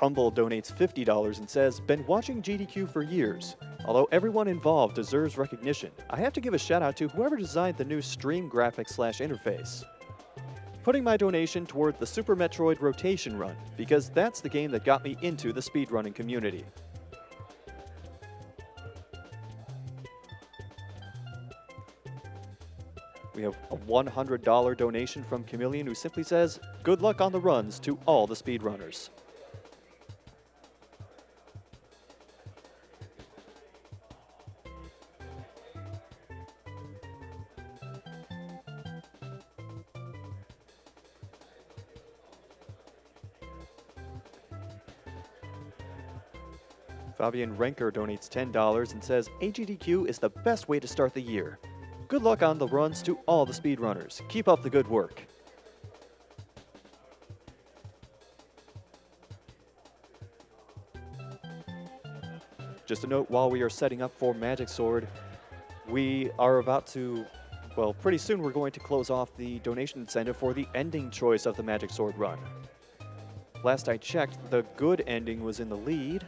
Humble donates $50 and says, been watching GDQ for years. Although everyone involved deserves recognition, I have to give a shout out to whoever designed the new stream graphics / interface. Putting my donation toward the Super Metroid Rotation Run, because that's the game that got me into the speedrunning community. We have a $100 donation from Chameleon who simply says, good luck on the runs to all the speedrunners. Fabian Renker donates $10 and says, AGDQ is the best way to start the year. Good luck on the runs to all the speedrunners. Keep up the good work. Just a note, while we are setting up for Magic Sword, we are about to, well, pretty soon we're going to close off the donation incentive for the ending choice of the Magic Sword run. Last I checked, the good ending was in the lead,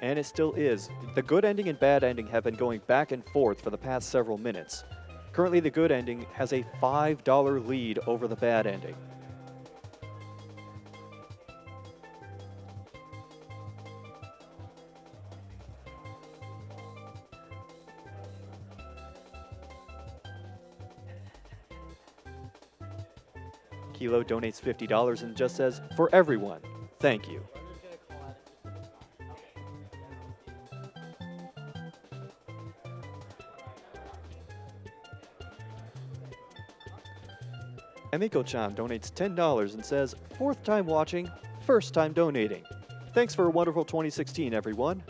and it still is. The good ending and bad ending have been going back and forth for the past several minutes. Currently, the good ending has a $5 lead over the bad ending. Kilo donates $50 and just says, for everyone, thank you. Emiko-chan donates $10 and says, fourth time watching, first time donating. Thanks for a wonderful 2016, everyone.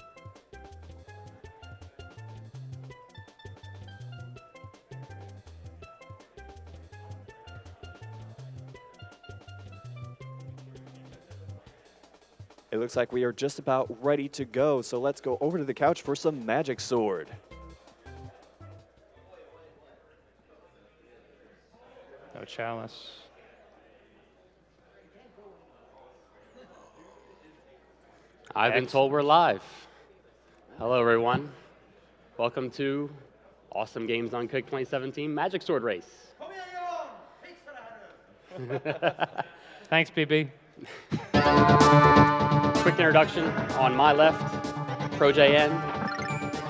It looks like we are just about ready to go, so let's go over to the couch for some Magic Sword. No chalice. I've been told we're live. Hello, everyone. Welcome to Awesome Games on Kick 2017 Magic Sword Race. Thanks, BB. Quick introduction. On my left, ProJN.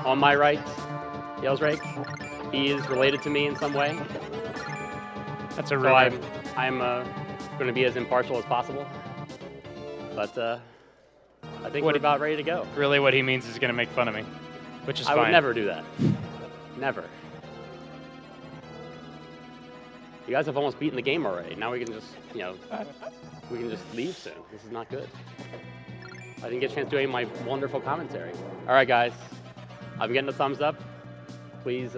On my right, yelsraek. He is related to me in some way. That's a So rumor. I'm going to be as impartial as possible. But I think we're about ready to go. Really what he means is going to make fun of me, which is I fine. would never do that. Never. You guys have almost beaten the game already. Now we can just, we can just leave soon. This is not good. I didn't get a chance to do any of my wonderful commentary. All right, guys. I'm getting a thumbs up. Please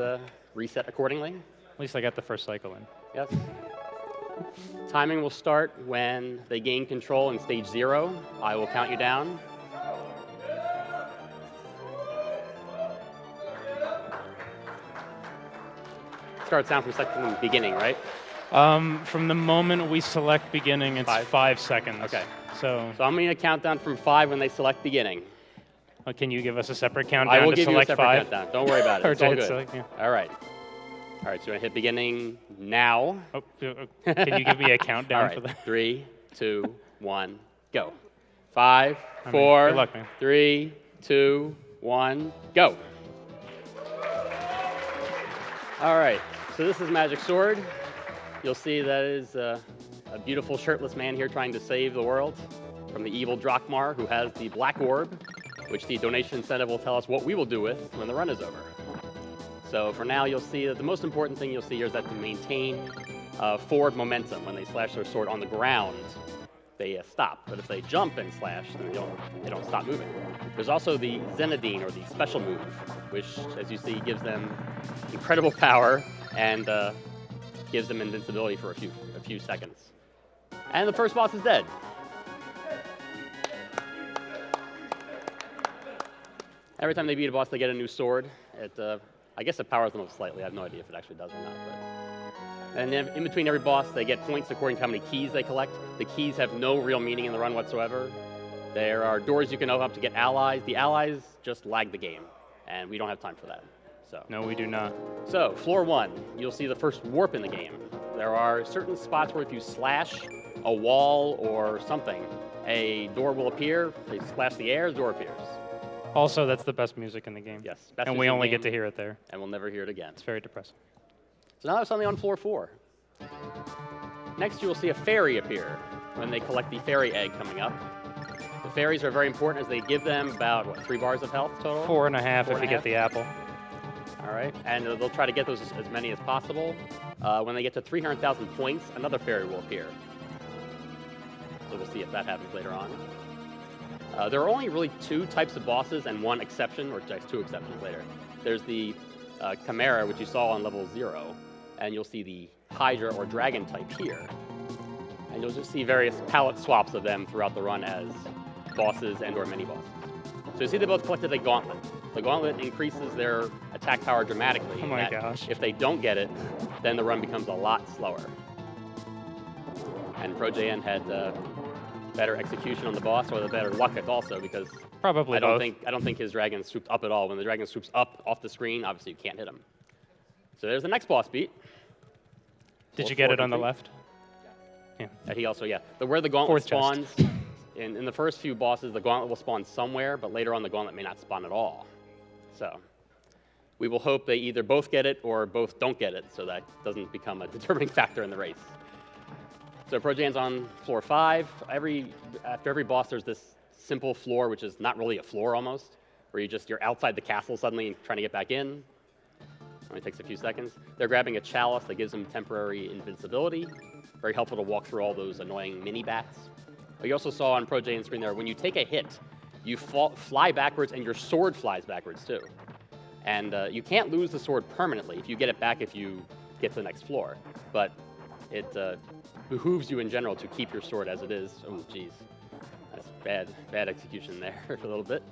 reset accordingly. At least I got the first cycle in. Yes. Timing will start when they gain control in stage 0. I will count you down. Start sound from the beginning, right? From the moment we select beginning, it's 5 seconds. Okay. So So I'm going to count down from 5 when they select beginning. can you give us a separate countdown I will to give you a select separate 5? countdown. Don't worry about it. Or It's to all hit good. select, yeah. All right. All right, so we're going to hit beginning now. Oh, can you give me a countdown All right, for that? 3, 2, 1, go. 5, I mean, 4, good luck, man. 3, 2, 1, go. All right, so this is Magic Sword. You'll see that is a beautiful shirtless man here trying to save the world from the evil Drakmar, who has the black orb, which the donation incentive will tell us what we will do with when the run is over. So for now, you'll see that the most important thing you'll see here is that to maintain forward momentum. When they slash their sword on the ground, they stop. But if they jump and slash, then they don't stop moving. There's also the Zenadine, or the special move, which, as you see, gives them incredible power and gives them invincibility for a few seconds. And the first boss is dead. Every time they beat a boss, they get a new sword. I guess it powers them up slightly. I have no idea if it actually does or not. But. And then in between every boss, they get points according to how many keys they collect. The keys have no real meaning in the run whatsoever. There are doors you can open up to get allies. The allies just lag the game, and we don't have time for that. No, we do not. So, floor 1, you'll see the first warp in the game. There are certain spots where if you slash a wall or something, a door will appear. They slash the air, the door appears. Also, that's the best music in the game. Yes, best And music we in the only game, get to hear it there. and we'll never hear it again. It's very depressing. So now there's something on floor 4. Next, you will see a fairy appear when they collect the fairy egg coming up. The fairies are very important as they give them about, 3 bars of health total? 4.5 Four if and you a get the apple. All right, and they'll try to get those as many as possible. When they get to 300,000 points, another fairy will appear. So we'll see if that happens later on. There are only really 2 types of bosses and 1 exception, or just 2 exceptions later. There's the Chimera, which you saw on level 0, and you'll see the Hydra or Dragon type here. And you'll just see various palette swaps of them throughout the run as bosses and or mini-bosses. So you see they both collected a gauntlet. The gauntlet increases their attack power dramatically. Oh my gosh. If they don't get it, then the run becomes a lot slower. And ProJN had better execution on the boss, or the better luck also, because Probably I don't both. think his dragon swooped up at all. When the dragon swoops up off the screen, obviously you can't hit him. So there's the next boss beat. Did you get it on the left? Yeah. He also, yeah. Where the gauntlet Fourth chest. spawns, in the first few bosses, the gauntlet will spawn somewhere, but later on the gauntlet may not spawn at all. So we will hope they either both get it or both don't get it, so that doesn't become a determining factor in the race. So ProJN's on floor 5. After every boss, there's this simple floor, which is not really a floor almost, where you're outside the castle suddenly and trying to get back in. Only takes a few seconds. They're grabbing a chalice that gives them temporary invincibility. Very helpful to walk through all those annoying mini-bats. You also saw on ProJN's screen there, when you take a hit, you fly backwards and your sword flies backwards too. And you can't lose the sword permanently if you get it back if you get to the next floor. But it behooves you in general to keep your sword as it is. Oh, geez. That's bad execution there a little bit.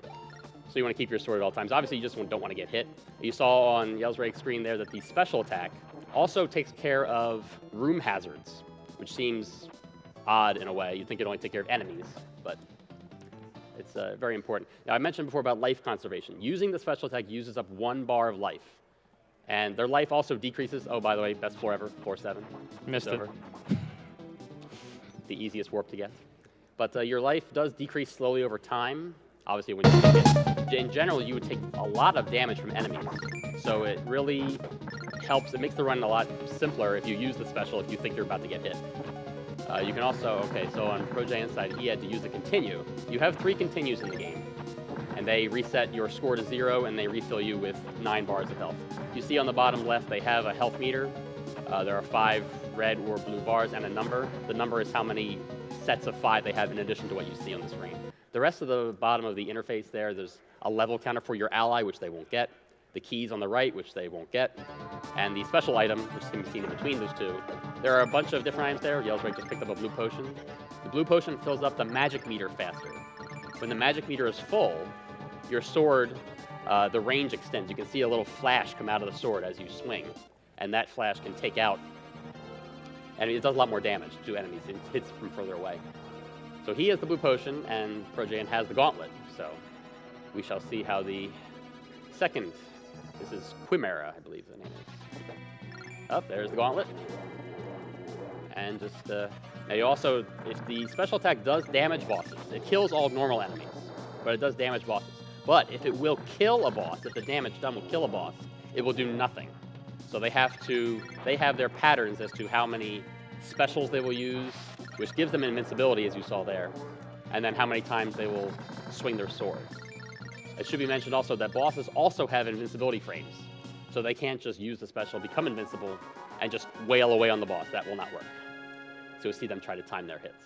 So you want to keep your sword at all times. Obviously, you just don't want to get hit. You saw on yelsraek's screen there that the special attack also takes care of room hazards, which seems odd in a way. You'd think it'd only take care of enemies, but it's very important. Now, I mentioned before about life conservation. Using the special attack uses up 1 bar of life. And their life also decreases. Oh, by the way, best floor ever, floor 7. Missed it. The easiest warp to get. But your life does decrease slowly over time. Obviously, when you take it, in general, you would take a lot of damage from enemies. So it really helps. It makes the run a lot simpler if you use the special if you think you're about to get hit. You can also, so on ProJN's side, he had to use the continue. You have 3 continues in the game, and they reset your score to 0, and they refill you with 9 bars of health. You see on the bottom left, they have a health meter. There are 5 red or blue bars and a number. The number is how many sets of 5 they have in addition to what you see on the screen. The rest of the bottom of the interface there's a level counter for your ally, which they won't get. The keys on the right, which they won't get, and the special item, which can be seen in between those 2. There are a bunch of different items there. yelsraek just picked up a blue potion. The blue potion fills up the magic meter faster. When the magic meter is full, your sword, the range extends. You can see a little flash come out of the sword as you swing, and that flash can take out, and it does a lot more damage to enemies. It hits from further away. So he has the blue potion, and ProJN has the gauntlet. So we shall see how the second. This is Chimera, I believe the name is. There's the gauntlet. And just, now you also, if the special attack does damage bosses, it kills all normal enemies, but it does damage bosses. But if it will kill a boss, if the damage done will kill a boss, it will do nothing. So they have their patterns as to how many specials they will use, which gives them invincibility, as you saw there, and then how many times they will swing their sword. It should be mentioned also that bosses also have invincibility frames, so they can't just use the special, become invincible, and just wail away on the boss. That will not work. So you'll see them try to time their hits.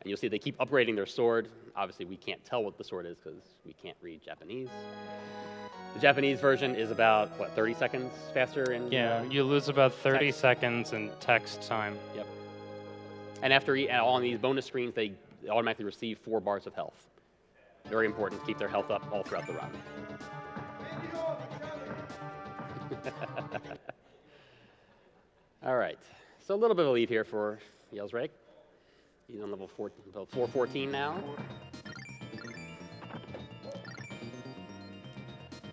And you'll see they keep upgrading their sword. Obviously, we can't tell what the sword is because we can't read Japanese. The Japanese version is about, 30 seconds faster? You lose about 30 text. seconds in text time. Yep. And after on these bonus screens, they automatically receive 4 bars of health. Very important to keep their health up all throughout the run. All right. So a little bit of a lead here for yelsraek. He's on level 414 now.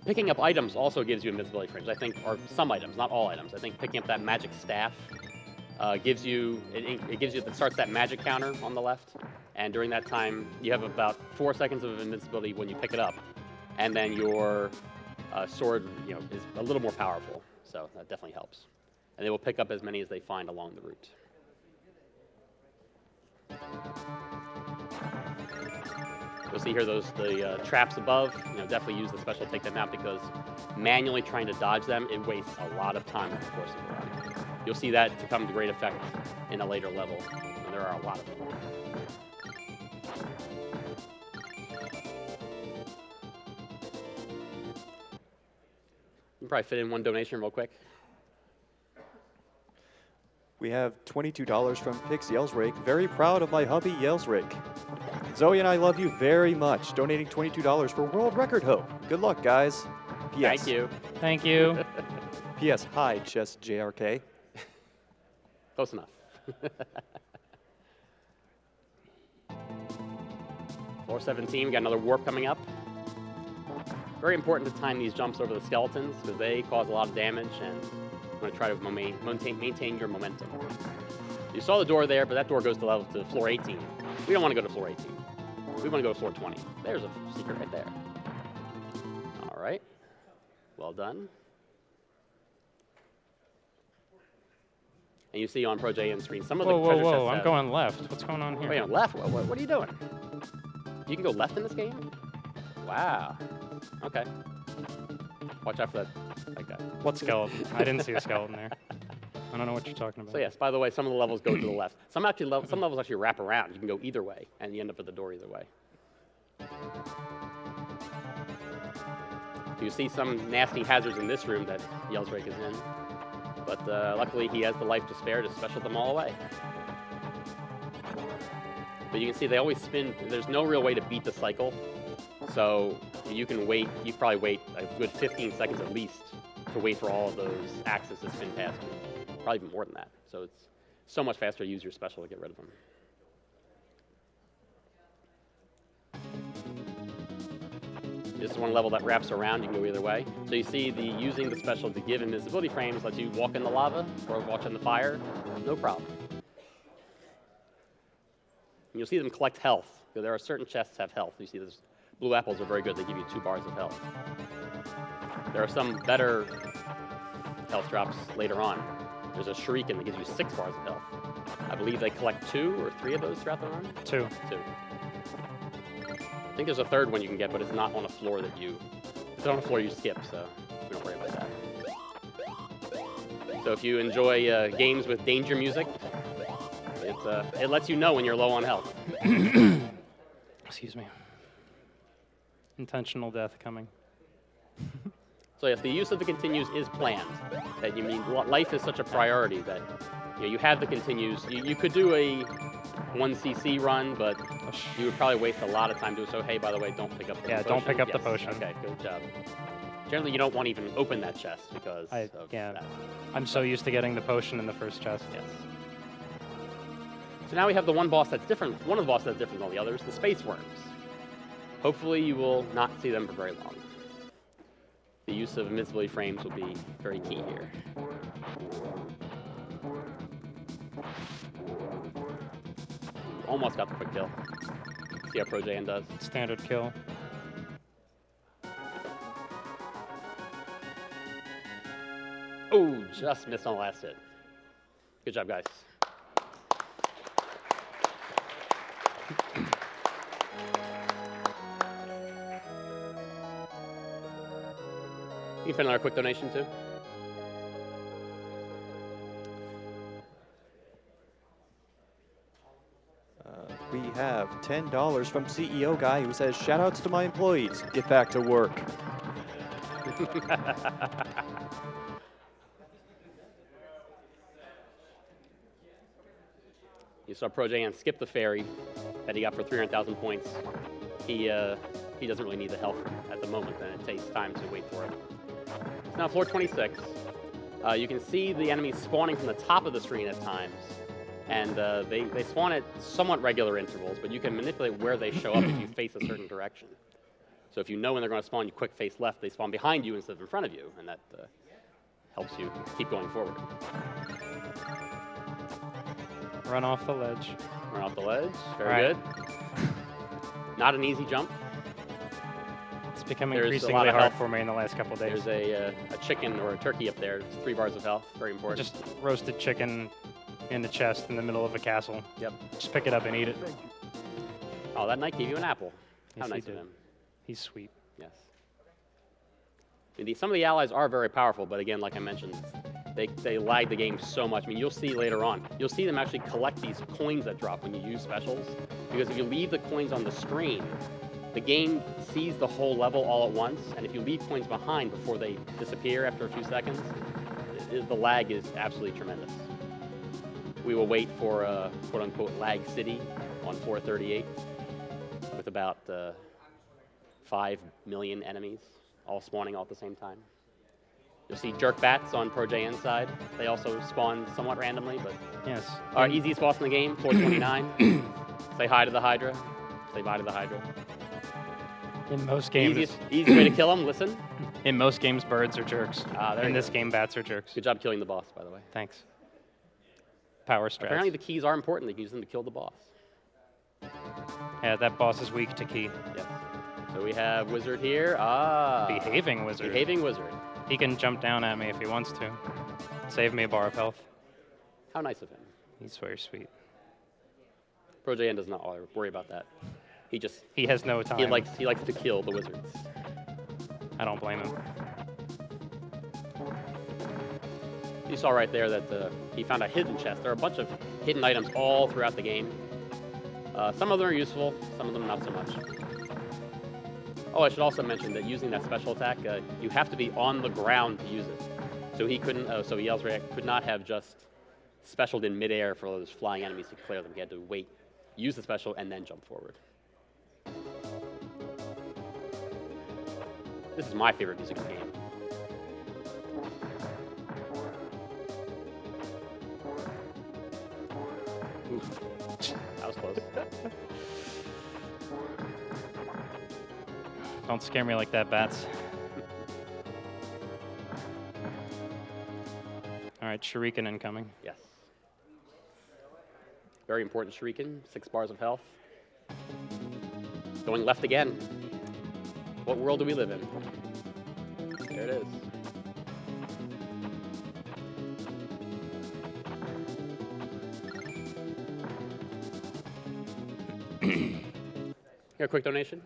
Picking up items also gives you invincibility frames, I think, or some items, not all items. I think picking up that magic staff gives you, it starts that magic counter on the left, and during that time, you have about 4 seconds of invincibility when you pick it up, and then your sword, is a little more powerful, so that definitely helps. And they will pick up as many as they find along the route. You'll see here the traps above. Definitely use the special to take them out because manually trying to dodge them, it wastes a lot of time in the course of the run. You'll see that to come to great effect in a later level, and there are a lot of them. You can probably fit in one donation real quick. We have $22 from Pix Yelsraek. Very proud of my hubby Yelsraek. Zoe and I love you very much. Donating $22 for world record hope. Good luck, guys. P.S. Thank you. Thank you. P.S. Hi, Chess JRK. Close enough. Floor 17, we got another warp coming up. Very important to time these jumps over the skeletons because they cause a lot of damage, and I'm going to try to maintain your momentum. You saw the door there, but that door goes to floor 18. We don't want to go to floor 18. We want to go to floor 20. There's a secret right there. All right. Well done. And you see on ProJN screen some of the treasure chests. Whoa, I'm going left. What's going on here? Wait, left? What are you doing? You can go left in this game? Wow. Okay. Watch out for that guy. What skeleton? I didn't see a skeleton there. I don't know what you're talking about. So yes, by the way, some of the levels go to the left. Some levels actually wrap around. You can go either way, and you end up at the door either way. You see some nasty hazards in this room that Yelsraek is in, but luckily he has the life to spare to special them all away. But you can see they always spin. There's no real way to beat the cycle, so you can wait. You probably wait a good 15 seconds at least to wait for all of those axes to spin past you. Probably even more than that. So it's so much faster to use your special to get rid of them. This is one level that wraps around. You can go either way. So you see using the special to give invisibility frames lets you walk in the lava or watch in the fire. No problem. And you'll see them collect health. So there are certain chests that have health. You see those blue apples are very good. They give you 2 bars of health. There are some better health drops later on. There's a shuriken that gives you 6 bars of health. I believe they collect 2 or 3 of those throughout the run. 2. I think there's a third one you can get, but it's not on a floor it's on a floor you skip, so we don't worry about that. So if you enjoy games with danger music, it lets you know when you're low on health. Excuse me. Intentional death coming. So yes, the use of the continues is planned. That you mean life is such a priority that you have the continues. You could do a 1cc run, but you would probably waste a lot of time doing so. Hey, by the way, don't pick up the potion. Yeah, don't pick up the potion. Okay, good job. Generally, you don't want to even open that chest because of that. I'm so used to getting the potion in the first chest. Yes. So now we have the one boss that's different. One of the bosses that's different than all the others, the space worms. Hopefully, you will not see them for very long. The use of invincibility frames will be very key here. Almost got the quick kill. See how ProJN does. Standard kill. Oh, just missed on the last hit. Good job, guys. You can fit another quick donation too. We have $10 from CEO Guy who says, shoutouts to my employees. Get back to work. You saw ProJN skip the ferry that he got for 300,000 points. He doesn't really need the health at the moment, and it takes time to wait for it. It's now floor 26. You can see the enemies spawning from the top of the screen at times. And they spawn at somewhat regular intervals, but you can manipulate where they show up if you face a certain direction. So if you know when they're going to spawn, you quick face left, they spawn behind you instead of in front of you, and that helps you keep going forward. Run off the ledge. Run off the ledge. Very Right. good. Not an easy jump. It's becoming There's a increasingly lot of hard health. for me in the last couple of days. There's a chicken or a turkey up there. It's 3 bars of health. Very important. Just roasted chicken in the chest in the middle of a castle. Yep. Just pick it up and eat it. Oh, that knight gave you an apple. How Yes, he nice of did. him. He's sweet. Yes. Some of the allies are very powerful, but again, like I mentioned, they lag the game so much. I mean, you'll see later on. You'll see them actually collect these coins that drop when you use specials. Because if you leave the coins on the screen, the game sees the whole level all at once. And if you leave coins behind before they disappear after a few seconds, the lag is absolutely tremendous. We will wait for a quote-unquote lag city on 438 with about 5 million enemies all spawning all at the same time. You'll see jerk bats on ProJN's side. They also spawn somewhat randomly, but Yes. our easiest boss in the game, 429. Say hi to the Hydra. Say bye to the Hydra. In most games, Easy way to kill them, listen. in most games, birds are jerks. There In you this go. game, bats are jerks. Good job killing the boss, by the way. Thanks. Power strats. Apparently the keys are important. They can use them to kill the boss. Yeah, that boss is weak to key. Yes. So we have Wizard here. Behaving wizard. Behaving Wizard. He can jump down at me if he wants to. Save me a bar of health. How nice of him. He's very sweet. ProJN does not worry about that. He has no time. He likes to kill the wizards. I don't blame him. You saw right there that he found a hidden chest. There are a bunch of hidden items all throughout the game. Some of them are useful, some of them not so much. Oh, I should also mention that using that special attack, you have to be on the ground to use it. So he couldn't. So yelsraek could not have just specialed in midair for those flying enemies to clear them. He had to wait, use the special, and then jump forward. This is my favorite music in the game. Oof. That was close. Don't scare me like that, bats. All right, shuriken incoming. Yes. Very important shuriken, 6 bars of health. Going left again. What world do we live in? There it is. Here, a quick donation.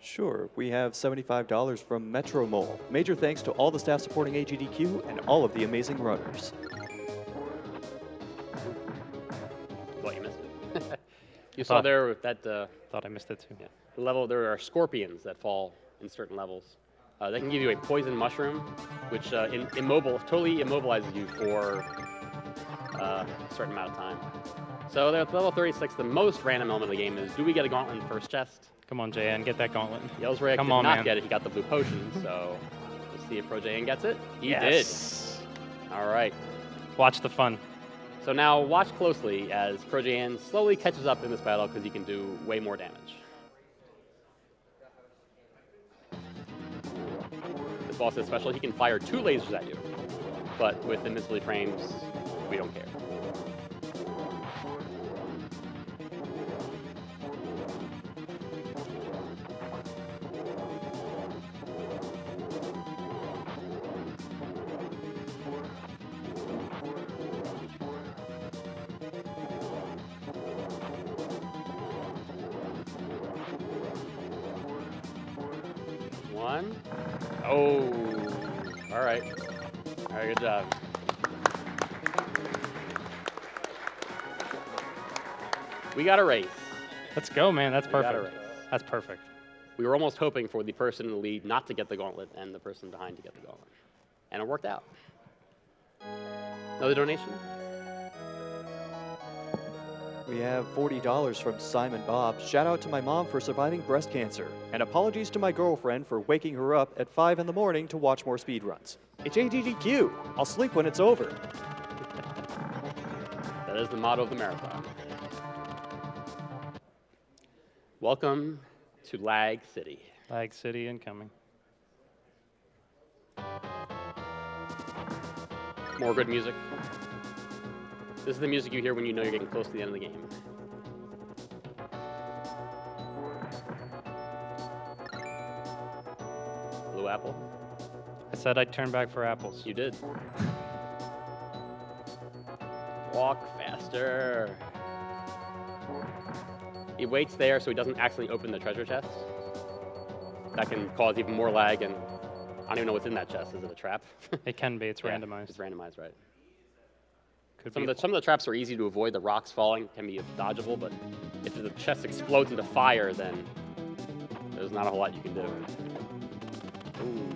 Sure, we have $75 from Metro Mole. Major thanks to all the staff supporting AGDQ and all of the amazing runners. Well, you missed it. You saw there that Thought I missed it too. yeah, the level. There are scorpions that fall in certain levels. They can give you a poison mushroom, which totally immobilizes you for a certain amount of time. So at level 36, the most random element of the game is: do we get a gauntlet in the first chest? Come on, JN, get that gauntlet. yelsraek Come did on, not man. get it. He got the blue potion. So let's see if ProJN gets it. He Yes. did. All right. Watch the fun. So now watch closely as ProJN slowly catches up in this battle because he can do way more damage. This boss is special. He can fire 2 lasers at you. But with invincibility frames, we don't care. One. Oh. All right. All right, good job. We got a race. Let's go, man. That's We got a perfect. race. That's perfect. We were almost hoping for the person in the lead not to get the gauntlet and the person behind to get the gauntlet. And it worked out. Another donation? We have $40 from Simon Bob. Shout out to my mom for surviving breast cancer. And apologies to my girlfriend for waking her up at 5 in the morning to watch more speedruns. It's AGDQ. I'll sleep when it's over. That is the motto of the marathon. Welcome to Lag City. Lag City incoming. More good music. This is the music you hear when you know you're getting close to the end of the game. Blue apple. I said I'd turn back for apples. You did. Walk faster. He waits there so he doesn't actually open the treasure chest. That can cause even more lag, and I don't even know what's in that chest. Is it a trap? It can be. It's Yeah, randomized. It's randomized, right? Could Some be. of the traps are easy to avoid. The rocks falling can be dodgeable, but if the chest explodes into fire, then there's not a whole lot you can do. Ooh.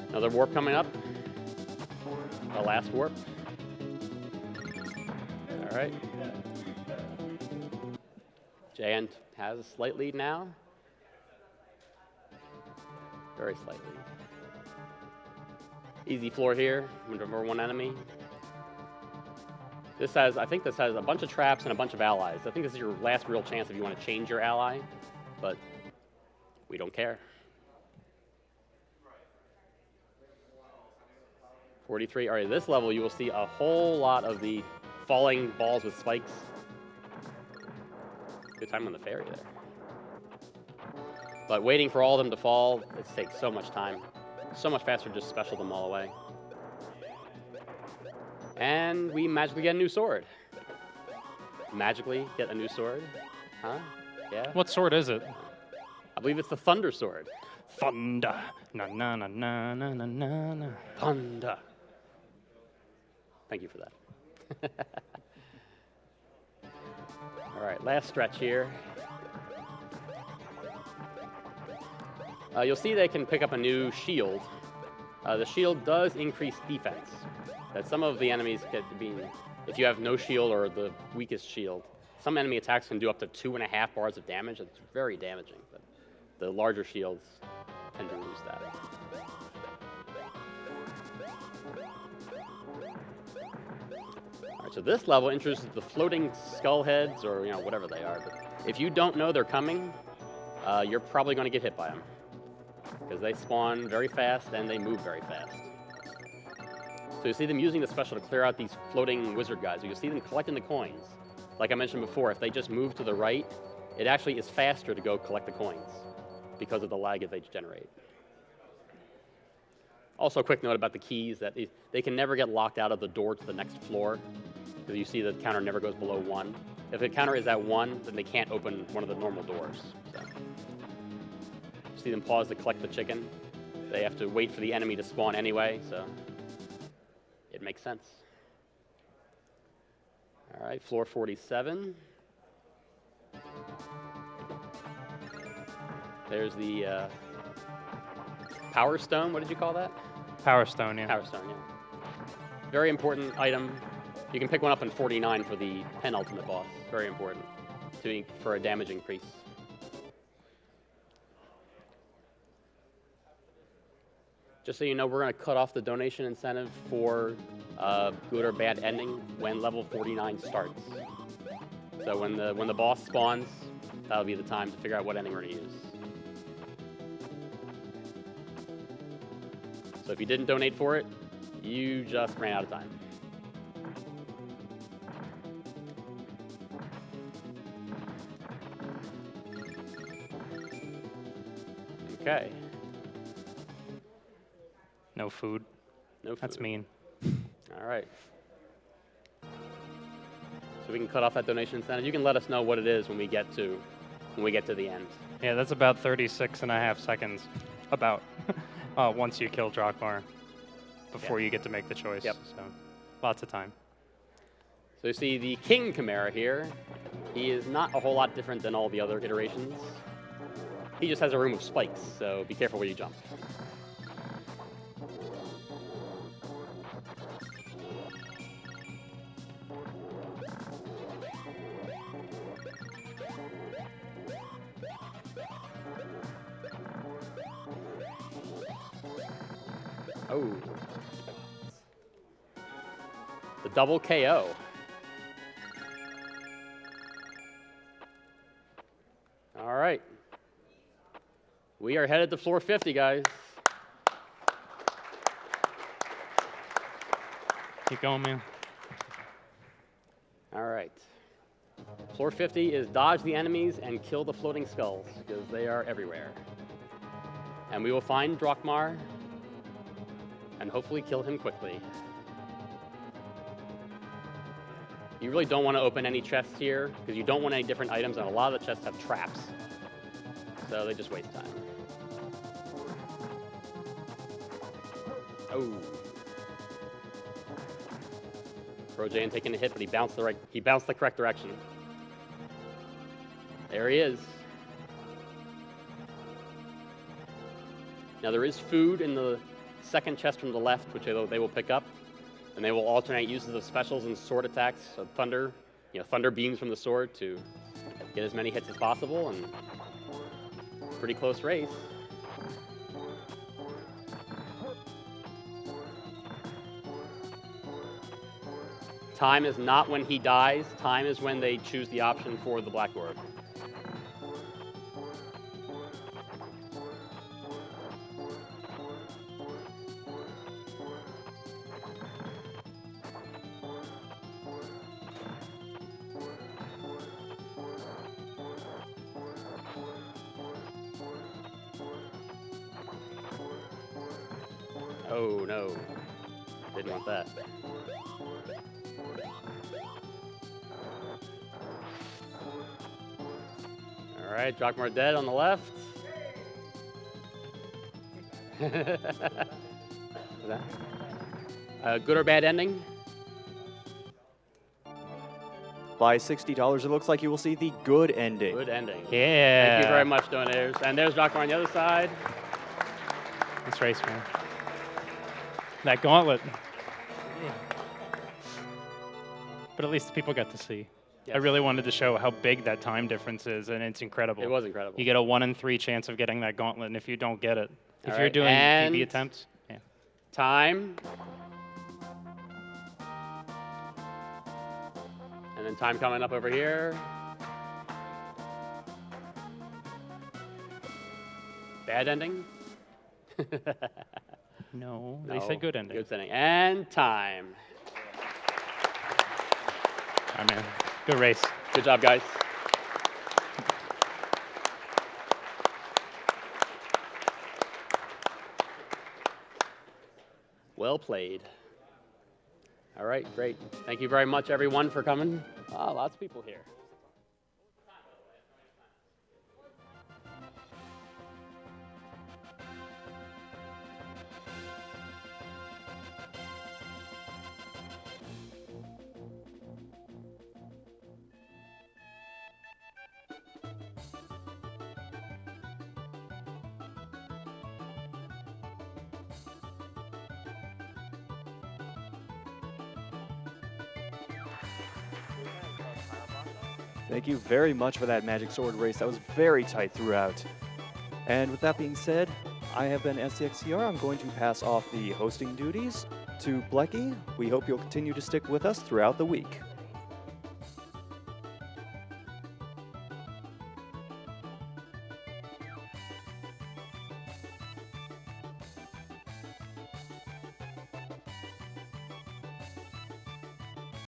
Another warp coming up. The last warp. All right. JN has a slight lead now. Very slight lead. Easy floor here. Number one enemy. I think this has a bunch of traps and a bunch of allies. I think this is your last real chance if you want to change your ally, but we don't care. 43. All right, this level you will see a whole lot of the falling balls with spikes. Good time on the ferry there. But waiting for all of them to fall, it takes so much time. So much faster to just special them all away. And we magically get a new sword. Magically get a new sword? Huh? Yeah? What sword is it? I believe it's the Thunder Sword. Thunder. Na na na na na na na na. Thunder. Thank you for that. All right, last stretch here. You'll see they can pick up a new shield. The shield does increase defense. That some of the enemies get being, if you have no shield or the weakest shield, some enemy attacks can do up to 2.5 bars of damage. It's very damaging, but the larger shields tend to lose that. All right, so this level introduces the floating skull heads, or whatever they are. But if you don't know they're coming, you're probably going to get hit by them because they spawn very fast and they move very fast. So you see them using the special to clear out these floating wizard guys. You see them collecting the coins. Like I mentioned before, if they just move to the right, it actually is faster to go collect the coins because of the lag that they generate. Also, a quick note about the keys, that they can never get locked out of the door to the next floor, because you see the counter never goes below 1. If the counter is at 1, then they can't open one of the normal doors. So. You see them pause to collect the chicken. They have to wait for the enemy to spawn anyway, so it makes sense. All right, floor 47. There's the Power Stone. What did you call that? Power Stone, yeah. Power Stone, yeah. Very important item. You can pick one up in 49 for the penultimate boss. Very important for a damage increase. Just so you know, we're going to cut off the donation incentive for good or bad ending when level 49 starts. So when the boss spawns, that'll be the time to figure out what ending we're going to use. So if you didn't donate for it, you just ran out of time. Okay. No food. No food. That's mean. All right. So we can cut off that donation incentive. You can let us know what it is when we get to the end. Yeah, that's about 36.5 seconds. About. Once you kill Drakmar, before you get to make the choice. Yep. So, lots of time. So you see the King Chimera here. He is not a whole lot different than all the other iterations. He just has a room of spikes, so be careful where you jump. Oh. The double KO. All right. We are headed to floor 50, guys. Keep going, man. All right. Floor 50 is dodge the enemies and kill the floating skulls, because they are everywhere. And we will find Drakmar and hopefully kill him quickly. You really don't want to open any chests here, because you don't want any different items, and a lot of the chests have traps. So they just waste time. Oh. Projan taking a hit, but he bounced the correct direction. There he is. Now there is food in the second chest from the left, which they will pick up, and they will alternate uses of specials and sword attacks, so thunder beams from the sword to get as many hits as possible, and pretty close race. Time is not when he dies. Time is when they choose the option for the Black Orb. Oh no, didn't want that. All right, Drakmar dead on the left. Good or bad ending? By $60, it looks like you will see the good ending. Good ending. Yeah. Thank you very much, donators. And there's Drakmar on the other side. Let's race, man. That gauntlet. But at least the people got to see. Yes. I really wanted to show how big that time difference is, and it's incredible. It was incredible. You get a 1 in 3 chance of getting that gauntlet, and if you don't get it, if All you're right, doing and PB attempts, yeah. Time. And then time coming up over here. Bad ending? No, they said good ending. Good ending. And time. Oh, man. Good race. Good job, guys. Well played. All right, great. Thank you very much, everyone, for coming. Lots of people here. Thank you very much for that Magic Sword race. That was very tight throughout. And with that being said, I have been STXCR. I'm going to pass off the hosting duties to Blecky. We hope you'll continue to stick with us throughout the week.